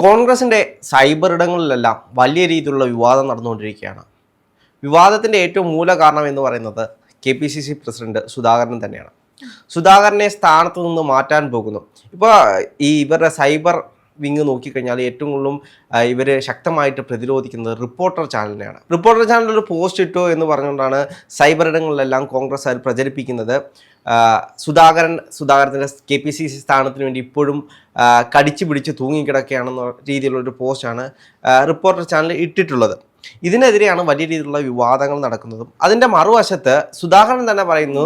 കോൺഗ്രസിൻ്റെ സൈബർ ഇടങ്ങളിലെല്ലാം വലിയ രീതിയിലുള്ള വിവാദം നടന്നുകൊണ്ടിരിക്കുകയാണ്. വിവാദത്തിൻ്റെ ഏറ്റവും മൂല കാരണം എന്ന് പറയുന്നത് KPCC പ്രസിഡന്റ് സുധാകരൻ തന്നെയാണ്. സുധാകരനെ സ്ഥാനത്ത് നിന്ന് മാറ്റാൻ പോകുന്നു. ഇപ്പോൾ ഇവരുടെ സൈബർ വിങ് നോക്കിക്കഴിഞ്ഞാൽ ഏറ്റവും കൂടുതലും ഇവർ ശക്തമായിട്ട് പ്രതിരോധിക്കുന്നത് റിപ്പോർട്ടർ ചാനലിനെയാണ്. റിപ്പോർട്ടർ ചാനൽ ഒരു പോസ്റ്റ് ഇട്ടു എന്ന് പറഞ്ഞുകൊണ്ടാണ് സൈബർ ഇടങ്ങളിലെല്ലാം കോൺഗ്രസ് അതിൽ പ്രചരിപ്പിക്കുന്നത്. സുധാകരത്തിൻ്റെ KPCC സ്ഥാനത്തിന് വേണ്ടി ഇപ്പോഴും കടിച്ചു പിടിച്ച് തൂങ്ങിക്കിടക്കുകയാണെന്ന രീതിയിലുള്ളൊരു പോസ്റ്റാണ് റിപ്പോർട്ടർ ചാനൽ ഇട്ടിട്ടുള്ളത്. ഇതിനെതിരെയാണ് വലിയ രീതിയിലുള്ള വിവാദങ്ങൾ നടക്കുന്നതും. അതിൻ്റെ മറുവശത്ത് സുധാകരൻ തന്നെ പറയുന്നു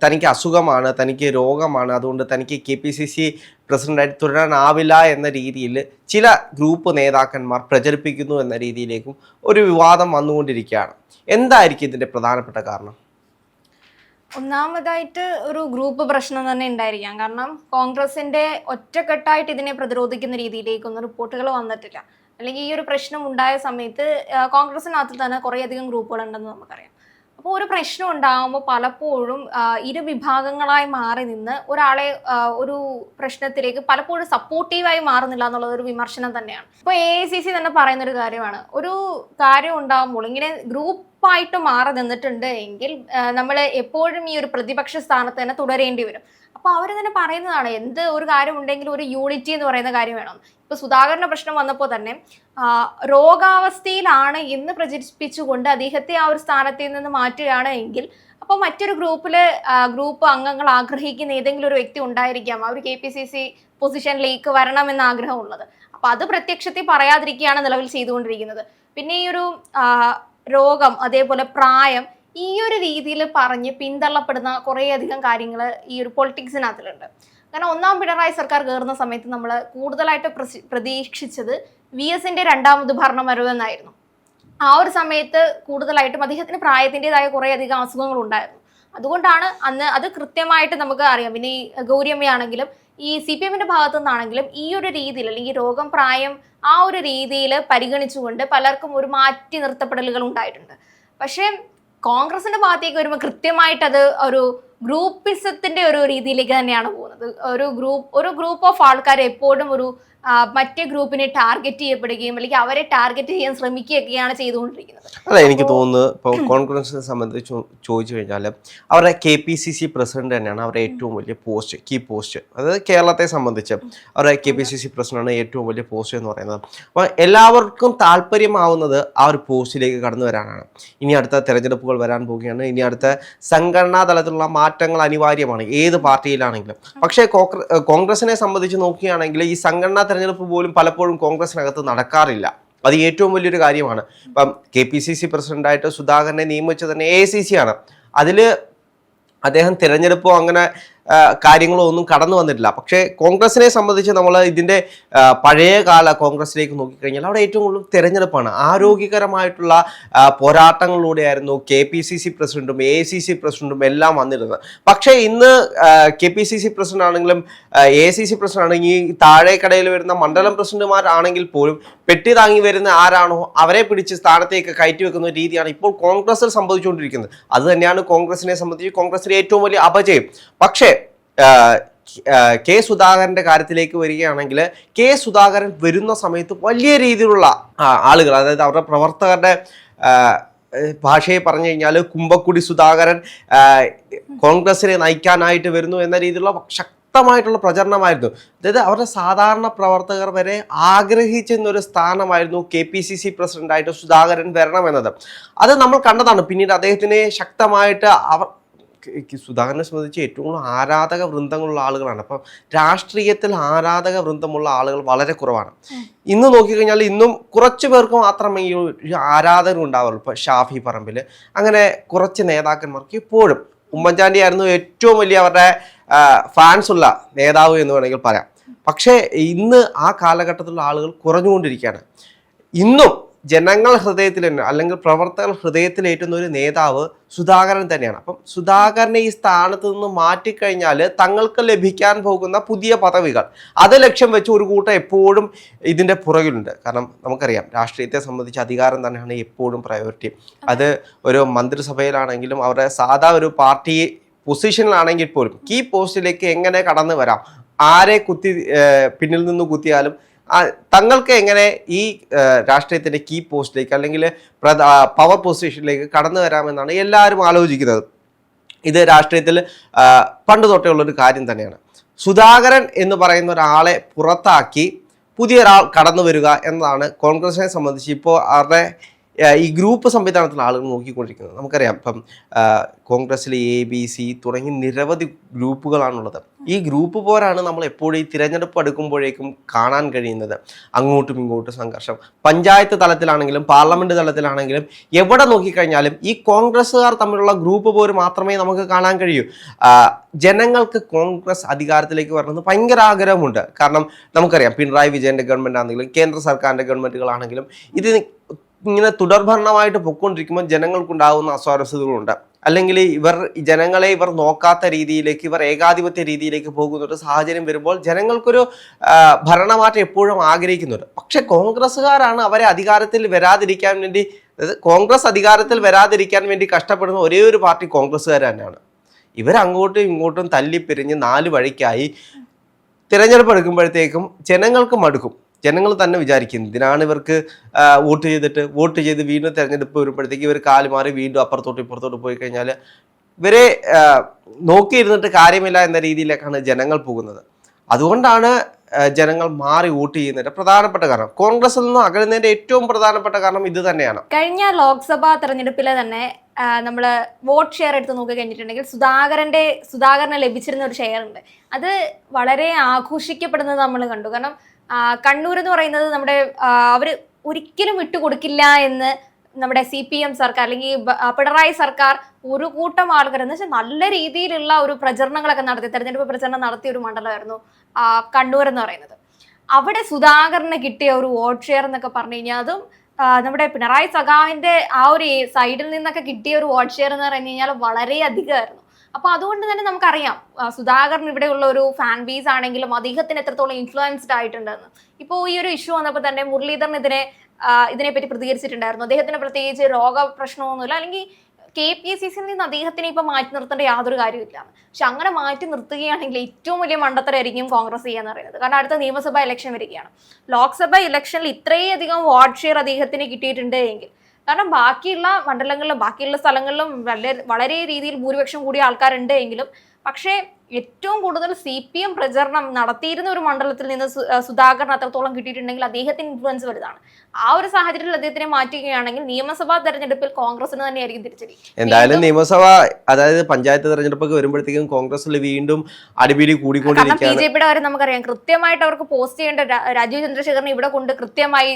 തനിക്ക് അസുഖമാണ്, തനിക്ക് രോഗമാണ്, അതുകൊണ്ട് തനിക്ക് KPCC പ്രസിഡന്റായിട്ട് തുടരാനാവില്ല എന്ന രീതിയിൽ ചില ഗ്രൂപ്പ് നേതാക്കന്മാർ പ്രചരിപ്പിക്കുന്നു എന്ന രീതിയിലേക്കും ഒരു വിവാദം വന്നുകൊണ്ടിരിക്കുകയാണ്. എന്തായിരിക്കും ഇതിൻ്റെ പ്രധാനപ്പെട്ട കാരണം? ഒന്നാമതായിട്ട് ഒരു ഗ്രൂപ്പ് പ്രശ്നം തന്നെ ഉണ്ടായിരിക്കാം. കാരണം കോൺഗ്രസിന്റെ ഒറ്റക്കെട്ടായിട്ട് ഇതിനെ പ്രതിരോധിക്കുന്ന രീതിയിലേക്കൊന്നും റിപ്പോർട്ടുകൾ വന്നിട്ടില്ല. അല്ലെങ്കിൽ ഈ ഒരു പ്രശ്നം ഉണ്ടായ സമയത്ത് കോൺഗ്രസിനകത്ത് തന്നെ കുറേയധികം ഗ്രൂപ്പുകൾ ഉണ്ടെന്ന് നമുക്കറിയാം. അപ്പോൾ ഒരു പ്രശ്നം ഉണ്ടാകുമ്പോൾ പലപ്പോഴും ഇരു വിഭാഗങ്ങളായി മാറി നിന്ന് ഒരാളെ ഒരു പ്രശ്നത്തിലേക്ക് പലപ്പോഴും സപ്പോർട്ടീവായി മാറുന്നില്ല എന്നുള്ളത് ഒരു വിമർശനം തന്നെയാണ്. ഇപ്പോൾ AICC തന്നെ പറയുന്നൊരു കാര്യമാണ്, ഒരു കാര്യം ഉണ്ടാകുമ്പോൾ ഇങ്ങനെ ഗ്രൂപ്പായിട്ട് മാറി നിന്നിട്ടുണ്ട് എങ്കിൽ നമ്മൾ എപ്പോഴും ഈ ഒരു പ്രതിപക്ഷ സ്ഥാനത്ത് തന്നെ തുടരേണ്ടി വരും. അപ്പോൾ അവർ തന്നെ പറയുന്നതാണ്, എന്ത് ഒരു കാര്യം ഉണ്ടെങ്കിലും ഒരു യൂണിറ്റി എന്ന് പറയുന്ന കാര്യം വേണം. ഇപ്പൊ സുധാകരന്റെ പ്രശ്നം വന്നപ്പോൾ തന്നെ രോഗാവസ്ഥയിലാണ് എന്ന് പ്രചരിപ്പിച്ചുകൊണ്ട് അദ്ദേഹത്തെ ആ ഒരു സ്ഥാനത്തിൽ നിന്ന് മാറ്റുകയാണ് എങ്കിൽ അപ്പോൾ മറ്റൊരു ഗ്രൂപ്പ് അംഗങ്ങൾ ആഗ്രഹിക്കുന്ന ഏതെങ്കിലും ഒരു വ്യക്തി ഉണ്ടായിരിക്കാം ആ ഒരു KPCC പൊസിഷനിലേക്ക് വരണമെന്ന് ആഗ്രഹമുള്ളത്. അപ്പൊ അത് പ്രത്യക്ഷത്തിൽ പറയാതിരിക്കുകയാണ് നിലവിൽ ചെയ്തുകൊണ്ടിരിക്കുന്നത്. പിന്നെ ഈ ഒരു രോഗം, അതേപോലെ പ്രായം, ഈ ഒരു രീതിയിൽ പറഞ്ഞ് പിന്തള്ളപ്പെടുന്ന കുറേയധികം കാര്യങ്ങൾ ഈ ഒരു പൊളിറ്റിക്സിനകത്തിലുണ്ട്. കാരണം ഒന്നാം പിണറായി സർക്കാർ കയറുന്ന സമയത്ത് നമ്മൾ കൂടുതലായിട്ട് പ്രതീക്ഷിച്ചത് VSന്റെ രണ്ടാമത് ഭരണം വരുമെന്നായിരുന്നു. ആ ഒരു സമയത്ത് കൂടുതലായിട്ടും അദ്ദേഹത്തിന് പ്രായത്തിൻ്റെതായ കുറേയധികം അസുഖങ്ങൾ ഉണ്ടായിരുന്നു. അതുകൊണ്ടാണ് അന്ന് അത് കൃത്യമായിട്ട് നമുക്ക് അറിയാം. പിന്നെ ഈ ഗൗരിയമ്മയാണെങ്കിലും ഈ CPMന്റെ ഭാഗത്തു നിന്നാണെങ്കിലും ഈ ഒരു രീതിയിൽ, അല്ലെങ്കിൽ രോഗം, പ്രായം, ആ ഒരു രീതിയിൽ പരിഗണിച്ചുകൊണ്ട് പലർക്കും ഒരു മാറ്റി നിർത്തപ്പെടലുകൾ ഉണ്ടായിട്ടുണ്ട്. പക്ഷേ കോൺഗ്രസിന്റെ ഭാഗത്തേക്ക് വരുമ്പോൾ കൃത്യമായിട്ട് അത് ഒരു ഗ്രൂപ്പിസത്തിന്റെ ഒരു രീതിയിലേക്ക് തന്നെയാണ് പോകുന്നത്. ഒരു ഗ്രൂപ്പ് ഓഫ് ആൾക്കാർ എപ്പോഴും ഒരു മറ്റേ ഗ്രൂപ്പിനെ ടാർഗറ്റ് ചെയ്യപ്പെടുകയും അല്ലെങ്കിൽ അവരെ ടാർഗറ്റ് ചെയ്യാൻ ശ്രമിക്കുകയൊക്കെയാണ് ചെയ്തുകൊണ്ടിരിക്കുന്നത്. അല്ല, എനിക്ക് തോന്നുന്നത് ഇപ്പോൾ കോൺഗ്രസിനെ സംബന്ധിച്ച് ചോദിച്ചു കഴിഞ്ഞാൽ അവരുടെ KPCC പ്രസിഡന്റ് തന്നെയാണ് അവരുടെ ഏറ്റവും വലിയ കീ പോസ്റ്റ്. അതായത് കേരളത്തെ സംബന്ധിച്ച് അവരുടെ KPCC പ്രസിഡന്റാണ് ഏറ്റവും വലിയ പോസ്റ്റ് എന്ന് പറയുന്നത്. അപ്പോൾ എല്ലാവർക്കും താല്പര്യമാവുന്നത് ആ ഒരു പോസ്റ്റിലേക്ക് കടന്നു വരാനാണ്. ഇനി അടുത്ത തെരഞ്ഞെടുപ്പുകൾ വരാൻ പോവുകയാണ്. ഇനി അടുത്ത സംഘടനാ തലത്തിലുള്ള മാറ്റങ്ങൾ അനിവാര്യമാണ് ഏത് പാർട്ടിയിലാണെങ്കിലും. പക്ഷേ കോൺഗ്രസിനെ സംബന്ധിച്ച് നോക്കുകയാണെങ്കിൽ ഈ സംഘടനാ തെരഞ്ഞെടുപ്പ് പോലും പലപ്പോഴും കോൺഗ്രസിനകത്ത് നടക്കാറില്ല. അത് ഏറ്റവും വലിയൊരു കാര്യമാണ്. ഇപ്പം KPCC പ്രസിഡന്റായിട്ട് സുധാകരനെ നിയമിച്ചത് തന്നെ AICC ആണ്. അതിൽ അദ്ദേഹം തിരഞ്ഞെടുപ്പോ അങ്ങനെ കാര്യങ്ങളോ ഒന്നും കടന്നു വന്നിട്ടില്ല. പക്ഷേ കോൺഗ്രസിനെ സംബന്ധിച്ച് നമ്മൾ ഇതിൻ്റെ പഴയകാല കോൺഗ്രസിലേക്ക് നോക്കിക്കഴിഞ്ഞാൽ അവിടെ ഏറ്റവും കൂടുതൽ തിരഞ്ഞെടുപ്പാണ്. ആരോഗ്യകരമായിട്ടുള്ള പോരാട്ടങ്ങളിലൂടെയായിരുന്നു KPCC പ്രസിഡന്റും AICC പ്രസിഡന്റും എല്ലാം വന്നിരുന്നത്. പക്ഷേ ഇന്ന് KPCC പ്രസിഡന്റ് ആണെങ്കിലും AICC പ്രസിഡന്റ് ആണെങ്കിൽ താഴേക്കടയിൽ വരുന്ന മണ്ഡലം പ്രസിഡന്റുമാരാണെങ്കിൽ പോലും പെട്ടി താങ്ങി വരുന്ന ആരാണോ അവരെ പിടിച്ച് സ്ഥാനത്തേക്ക് കയറ്റി വെക്കുന്ന രീതിയാണ് ഇപ്പോൾ കോൺഗ്രസിൽ സംഭവിച്ചുകൊണ്ടിരിക്കുന്നത്. അത് തന്നെയാണ് കോൺഗ്രസിനെ സംബന്ധിച്ച് കോൺഗ്രസിലെ ഏറ്റവും വലിയ അപജയം. പക്ഷേ K. സുധാകരന്റെ കാര്യത്തിലേക്ക് വരികയാണെങ്കിൽ K. സുധാകരൻ വരുന്ന സമയത്ത് വലിയ രീതിയിലുള്ള ആളുകൾ, അതായത് അവരുടെ പ്രവർത്തകരുടെ ഭാഷയെ പറഞ്ഞു കഴിഞ്ഞാൽ കുമ്പക്കുടി സുധാകരൻ കോൺഗ്രസിനെ നയിക്കാനായിട്ട് വരുന്നു എന്ന രീതിയിലുള്ള ശക്തമായിട്ടുള്ള പ്രചരണമായിരുന്നു. അതായത് അവരുടെ സാധാരണ പ്രവർത്തകർ വരെ ആഗ്രഹിച്ചെന്നൊരു സ്ഥാനമായിരുന്നു KPCC പ്രസിഡന്റായിട്ട് സുധാകരൻ വരണമെന്നത്. അത് നമ്മൾ കണ്ടതാണ്. പിന്നീട് അദ്ദേഹത്തിനെ ശക്തമായിട്ട് സുധാകരനെ സംബന്ധിച്ച് ഏറ്റവും കൂടുതൽ ആരാധക വൃന്ദങ്ങളുള്ള ആളുകളാണ്. അപ്പം രാഷ്ട്രീയത്തിൽ ആരാധക വൃന്ദമുള്ള ആളുകൾ വളരെ കുറവാണ്. ഇന്ന് നോക്കിക്കഴിഞ്ഞാൽ ഇന്നും കുറച്ച് പേർക്ക് മാത്രമേ ഈ ആരാധകർ ഉണ്ടാവുള്ളൂ. ഇപ്പോൾ ഷാഫി പറമ്പിൽ, അങ്ങനെ കുറച്ച് നേതാക്കന്മാർക്ക് ഇപ്പോഴും ഉമ്മൻചാണ്ടി ആയിരുന്നു ഏറ്റവും വലിയ അവരുടെ ഫാൻസ് ഉള്ള നേതാവ് എന്ന് വേണമെങ്കിൽ പറയാം. പക്ഷേ ഇന്ന് ആ കാലഘട്ടത്തിലുള്ള ആളുകൾ കുറഞ്ഞുകൊണ്ടിരിക്കുകയാണ്. ഇന്നും ജനങ്ങൾ ഹൃദയത്തിൽ തന്നെ, അല്ലെങ്കിൽ പ്രവർത്തകർ ഹൃദയത്തിലേറ്റുന്ന ഒരു നേതാവ് സുധാകരൻ തന്നെയാണ്. അപ്പം സുധാകരനെ ഈ സ്ഥാനത്ത് നിന്ന് മാറ്റിക്കഴിഞ്ഞാൽ തങ്ങൾക്ക് ലഭിക്കാൻ പോകുന്ന പുതിയ പദവികൾ, അത് ലക്ഷ്യം വെച്ച് ഒരു കൂട്ടം എപ്പോഴും ഇതിൻ്റെ പുറകിലുണ്ട്. കാരണം നമുക്കറിയാം രാഷ്ട്രീയത്തെ സംബന്ധിച്ച് അധികാരം തന്നെയാണ് എപ്പോഴും പ്രയോറിറ്റി. അത് ഒരു മന്ത്രിസഭയിലാണെങ്കിലും അവരുടെ സാധാ ഒരു പാർട്ടി പൊസിഷനിലാണെങ്കിൽ പോലും കീ പോസ്റ്റിലേക്ക് എങ്ങനെ കടന്നു വരാം, ആരെ പിന്നിൽ നിന്ന് കുത്തിയാലും തങ്ങൾക്ക് എങ്ങനെ ഈ രാഷ്ട്രീയത്തിന്റെ കീ പോസ്റ്റിലേക്ക് അല്ലെങ്കിൽ പവർ പൊസിഷനിലേക്ക് കടന്നു വരാമെന്നാണ് എല്ലാവരും ആലോചിക്കുന്നത്. ഇത് രാഷ്ട്രീയത്തിൽ പണ്ട് തൊട്ടേ ഉള്ളൊരു കാര്യം തന്നെയാണ്. സുധാകരൻ എന്ന് പറയുന്ന ഒരാളെ പുറത്താക്കി പുതിയൊരാൾ കടന്നു വരിക എന്നതാണ് കോൺഗ്രസിനെ സംബന്ധിച്ച് ഇപ്പോൾ അവരുടെ ഈ ഗ്രൂപ്പ് സംവിധാനത്തിലുള്ള ആളുകൾ നോക്കിക്കൊണ്ടിരിക്കുന്നത്. നമുക്കറിയാം ഇപ്പം കോൺഗ്രസ്സിൽ ABC തുടങ്ങി നിരവധി ഗ്രൂപ്പുകളാണുള്ളത്. ഈ ഗ്രൂപ്പ് പോരാണ് നമ്മൾ എപ്പോഴും ഈ തിരഞ്ഞെടുപ്പ് അടുക്കുമ്പോഴേക്കും കാണാൻ കഴിയുന്നത്. അങ്ങോട്ടും ഇങ്ങോട്ടും സംഘർഷം, പഞ്ചായത്ത് തലത്തിലാണെങ്കിലും പാർലമെന്റ് തലത്തിലാണെങ്കിലും എവിടെ നോക്കിക്കഴിഞ്ഞാലും ഈ കോൺഗ്രസ്സുകാർ തമ്മിലുള്ള ഗ്രൂപ്പ് പോര് മാത്രമേ നമുക്ക് കാണാൻ കഴിയൂ. ജനങ്ങൾക്ക് കോൺഗ്രസ് അധികാരത്തിലേക്ക് വരണമെന്ന് ഭയങ്കര ആഗ്രഹമുണ്ട്. കാരണം നമുക്കറിയാം പിണറായി വിജയന്റെ ഗവൺമെന്റ് ആണെങ്കിലും കേന്ദ്ര സർക്കാരിന്റെ ഗവൺമെന്റുകളാണെങ്കിലും ഇത് ഇങ്ങനെ തുടർഭരണമായിട്ട് പൊയ്ക്കൊണ്ടിരിക്കുമ്പോൾ ജനങ്ങൾക്കുണ്ടാകുന്ന അസ്വാരസ്യതകളുണ്ട്. അല്ലെങ്കിൽ ജനങ്ങളെ നോക്കാത്ത രീതിയിലേക്ക്, ഇവർ ഏകാധിപത്യ രീതിയിലേക്ക് പോകുന്ന ഒരു സാഹചര്യം വരുമ്പോൾ ജനങ്ങൾക്കൊരു ഭരണമാറ്റം എപ്പോഴും ആഗ്രഹിക്കുന്നുണ്ട്. പക്ഷെ കോൺഗ്രസ്സുകാരാണ് അവരെ അധികാരത്തിൽ വരാതിരിക്കാൻ വേണ്ടി, കോൺഗ്രസ് അധികാരത്തിൽ വരാതിരിക്കാൻ വേണ്ടി കഷ്ടപ്പെടുന്ന ഒരേ ഒരു പാർട്ടി കോൺഗ്രസ്സുകാർ തന്നെയാണ്. ഇവരങ്ങോട്ടും ഇങ്ങോട്ടും തല്ലിപ്പിരിഞ്ഞ് 4 വഴിക്കായി തിരഞ്ഞെടുപ്പ് എടുക്കുമ്പോഴത്തേക്കും ജനങ്ങൾക്ക് മടുക്കും. ജനങ്ങൾ തന്നെ വിചാരിക്കും ഇതിനാണ് ഇവർക്ക് വോട്ട് ചെയ്ത് വീണ്ടും തെരഞ്ഞെടുപ്പ് വരുമ്പോഴത്തേക്ക് ഇവർ കാലുമാറി വീണ്ടും അപ്പുറത്തോട്ട് ഇപ്പുറത്തോട്ട് പോയി കഴിഞ്ഞാൽ ഇവരെ നോക്കിയിരുന്നിട്ട് കാര്യമില്ല എന്ന രീതിയിലേക്കാണ് ജനങ്ങൾ പോകുന്നത്. അതുകൊണ്ടാണ് ജനങ്ങൾ മാറി വോട്ട് ചെയ്യുന്നതിന്റെ പ്രധാനപ്പെട്ട കാരണം, കോൺഗ്രസിൽ നിന്ന് അകലുന്നതിന്റെ ഏറ്റവും പ്രധാനപ്പെട്ട കാരണം ഇത് തന്നെയാണ്. കഴിഞ്ഞ ലോക്സഭാ തെരഞ്ഞെടുപ്പിലെ തന്നെ നമ്മൾ വോട്ട് ഷെയർ എടുത്ത് നോക്കി കഴിഞ്ഞിട്ടുണ്ടെങ്കിൽ സുധാകരന് ലഭിച്ചിരുന്ന ഒരു ഷെയർ ഉണ്ട്. അത് വളരെ ആഘോഷിക്കപ്പെടുന്നത് നമ്മൾ കണ്ടു. കാരണം കണ്ണൂർ എന്ന് പറയുന്നത് നമ്മുടെ അവർ ഒരിക്കലും വിട്ടുകൊടുക്കില്ല എന്ന് നമ്മുടെ CPM സർക്കാർ അല്ലെങ്കിൽ പിണറായി സർക്കാർ ഒരു കൂട്ടം ആൾക്കാർ എന്ന് വെച്ചാൽ നല്ല രീതിയിലുള്ള ഒരു പ്രചരണങ്ങളൊക്കെ നടത്തി, തെരഞ്ഞെടുപ്പ് പ്രചരണം നടത്തിയ ഒരു മണ്ഡലമായിരുന്നു കണ്ണൂർ എന്ന് പറയുന്നത്. അവിടെ സുധാകരന് കിട്ടിയ ഒരു വോട്ട് ഷെയർ എന്നൊക്കെ പറഞ്ഞു കഴിഞ്ഞാൽ അതും നമ്മുടെ പിണറായി സഖാവിന്റെ ആ ഒരു സൈഡിൽ നിന്നൊക്കെ കിട്ടിയ ഒരു വോട്ട് ഷെയർ എന്ന് പറഞ്ഞു കഴിഞ്ഞാൽ വളരെ അധികമായിരുന്നു. അപ്പൊ അതുകൊണ്ട് തന്നെ നമുക്കറിയാം സുധാകരൻ ഇവിടെയുള്ള ഒരു ഫാൻ ബേസ് ആണെങ്കിലും അദ്ദേഹത്തിന് എത്രത്തോളം ഇൻഫ്ലുവൻസ്ഡ് ആയിട്ടുണ്ടെന്ന്. ഇപ്പോൾ ഈ ഒരു ഇഷ്യൂ വന്നപ്പോൾ തന്നെ മുരളീധരൻ ഇതിനെപ്പറ്റി പ്രതികരിച്ചിട്ടുണ്ടായിരുന്നു. അദ്ദേഹത്തിന് പ്രത്യേകിച്ച് രോഗപ്രശ്നമൊന്നുമില്ല, അല്ലെങ്കിൽ KPCCയിൽ നിന്ന് അദ്ദേഹത്തിനെ ഇപ്പൊ മാറ്റി നിർത്തേണ്ട യാതൊരു കാര്യമില്ല. പക്ഷെ അങ്ങനെ മാറ്റി നിർത്തുകയാണെങ്കിൽ ഏറ്റവും വലിയ മണ്ടത്തരായിരിക്കും കോൺഗ്രസ് ചെയ്യാന്ന് പറയുന്നത്. കാരണം അടുത്ത നിയമസഭാ ഇലക്ഷൻ വരികയാണ്. ലോക്സഭാ ഇലക്ഷനിൽ ഇത്രയധികം വോട്ട് ഷെയർ അദ്ദേഹത്തിന് കിട്ടിയിട്ടുണ്ട് എങ്കിൽ, കാരണം ബാക്കിയുള്ള മണ്ഡലങ്ങളിലും ബാക്കിയുള്ള സ്ഥലങ്ങളിലും വളരെ രീതിയിൽ ഭൂരിപക്ഷം കൂടിയ ആൾക്കാരുണ്ട് എങ്കിലും, പക്ഷേ ഏറ്റവും കൂടുതൽ CPM പ്രചരണം നടത്തിയിരുന്ന ഒരു മണ്ഡലത്തിൽ നിന്ന് സുധാകരൻ അത്രത്തോളം കിട്ടിയിട്ടുണ്ടെങ്കിൽ അദ്ദേഹത്തിന് ഇൻഫ്ലുവൻസ് വലുതാണ്. ആ ഒരു സാഹചര്യത്തിൽ അദ്ദേഹത്തിനെ മാറ്റുകയാണെങ്കിൽ നിയമസഭാ തെരഞ്ഞെടുപ്പിൽ കോൺഗ്രസിന് തന്നെയായിരിക്കും തിരിച്ചടി. എന്തായാലും നിയമസഭ, അതായത് പഞ്ചായത്ത് തെരഞ്ഞെടുപ്പൊക്കെ വരുമ്പോഴത്തേക്കും കോൺഗ്രസിൽ വീണ്ടും അടിപിടി കൂടിക്കൊണ്ടിരിക്കുകയാണ്. കാരണം BJPയുടെ കാര്യം നമുക്കറിയാം, കൃത്യമായിട്ട് അവർക്ക് പോസ്റ്റ് ചെയ്യേണ്ട രാജീവ് ചന്ദ്രശേഖരനെ ഇവിടെ കൊണ്ട് കൃത്യമായി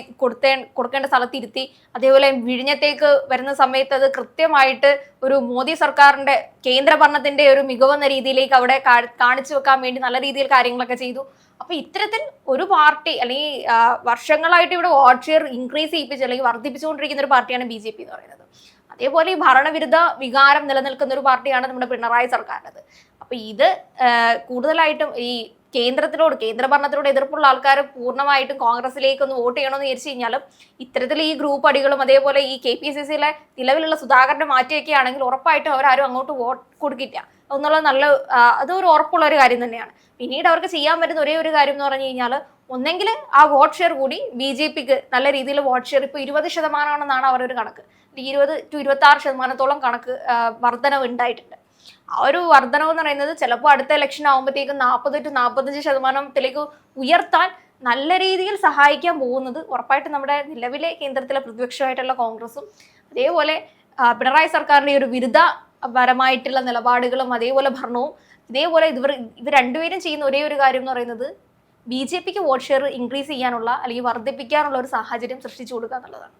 കൊടുക്കേണ്ട സ്ഥലത്ത് ഇരുത്തി, അതേപോലെ വിഴിഞ്ഞത്തേക്ക് വരുന്ന സമയത്ത് അത് കൃത്യമായിട്ട് ഒരു മോദി സർക്കാരിന്റെ കേന്ദ്ര ഭരണത്തിന്റെ ഒരു മികവെന്ന രീതിയിലേക്ക് അവിടെ കാണിച്ചു വെക്കാൻ വേണ്ടി നല്ല രീതിയിൽ കാര്യങ്ങളൊക്കെ ചെയ്തു. അപ്പൊ ഇത്തരത്തിൽ ഒരു പാർട്ടി അല്ലെങ്കിൽ വർഷങ്ങളായിട്ട് ഇവിടെ വോട്ട് ഷെയർ ഇൻക്രീസ് ചെയ്യിപ്പിച്ച് അല്ലെങ്കിൽ വർദ്ധിപ്പിച്ചുകൊണ്ടിരിക്കുന്ന ഒരു പാർട്ടിയാണ് BJP എന്ന് പറയുന്നത്. അതേപോലെ ഈ ഭരണവിരുദ്ധ വികാരം നിലനിൽക്കുന്ന ഒരു പാർട്ടിയാണ് നമ്മുടെ പിണറായി സർക്കാരിനത്. അപ്പൊ ഇത് കൂടുതലായിട്ടും ഈ കേന്ദ്ര ഭരണത്തിനോട് എതിർപ്പുള്ള ആൾക്കാർ പൂർണ്ണമായിട്ടും കോൺഗ്രസിലേക്ക് ഒന്ന് വോട്ട് ചെയ്യണമെന്ന് വിചാരിച്ചു കഴിഞ്ഞാലും ഇത്തരത്തിൽ ഈ ഗ്രൂപ്പ് അടികളും അതേപോലെ ഈ KPCCയിലെ നിലവിലുള്ള സുധാകരനെ മാറ്റിവെക്കുകയാണെങ്കിൽ ഉറപ്പായിട്ടും അവരാരും അങ്ങോട്ട് വോട്ട് കൊടുക്കില്ല എന്നുള്ള അതൊരു ഉറപ്പുള്ള ഒരു കാര്യം തന്നെയാണ്. പിന്നീട് അവർക്ക് ചെയ്യാൻ പറ്റുന്ന ഒരേ ഒരു കാര്യം എന്ന് പറഞ്ഞു കഴിഞ്ഞാൽ, ഒന്നെങ്കിൽ ആ വോട്ട് ഷെയർ കൂടി BJPക്ക് നല്ല രീതിയിൽ വോട്ട് ഷെയർ ഇപ്പോൾ 20% അവരൊരു കണക്ക്, 20 to 26% കണക്ക് വർധനവ് ഉണ്ടായിട്ടുണ്ട്. ആ ഒരു വർധനവ് എന്ന് പറയുന്നത് ചിലപ്പോൾ അടുത്ത ഇലക്ഷൻ ആകുമ്പോഴത്തേക്കും 40 to 45% ഉയർത്താൻ നല്ല രീതിയിൽ സഹായിക്കാൻ പോകുന്നത് ഉറപ്പായിട്ടും നമ്മുടെ നിലവിലെ കേന്ദ്രത്തിലെ പ്രതിപക്ഷമായിട്ടുള്ള കോൺഗ്രസും അതേപോലെ പിണറായി സർക്കാരിന്റെ ഒരു വിരുദ്ധപരമായിട്ടുള്ള നിലപാടുകളും അതേപോലെ ഭരണവും ഇതേപോലെ ഇവർ രണ്ടുപേരും ചെയ്യുന്ന ഒരേ ഒരു കാര്യം എന്ന് പറയുന്നത് BJPക്ക് വോട്ട് ഷെയർ ഇൻക്രീസ് ചെയ്യാനുള്ള അല്ലെങ്കിൽ വർദ്ധിപ്പിക്കാനുള്ള ഒരു സാഹചര്യം സൃഷ്ടിച്ചു കൊടുക്കുക എന്നുള്ളതാണ്.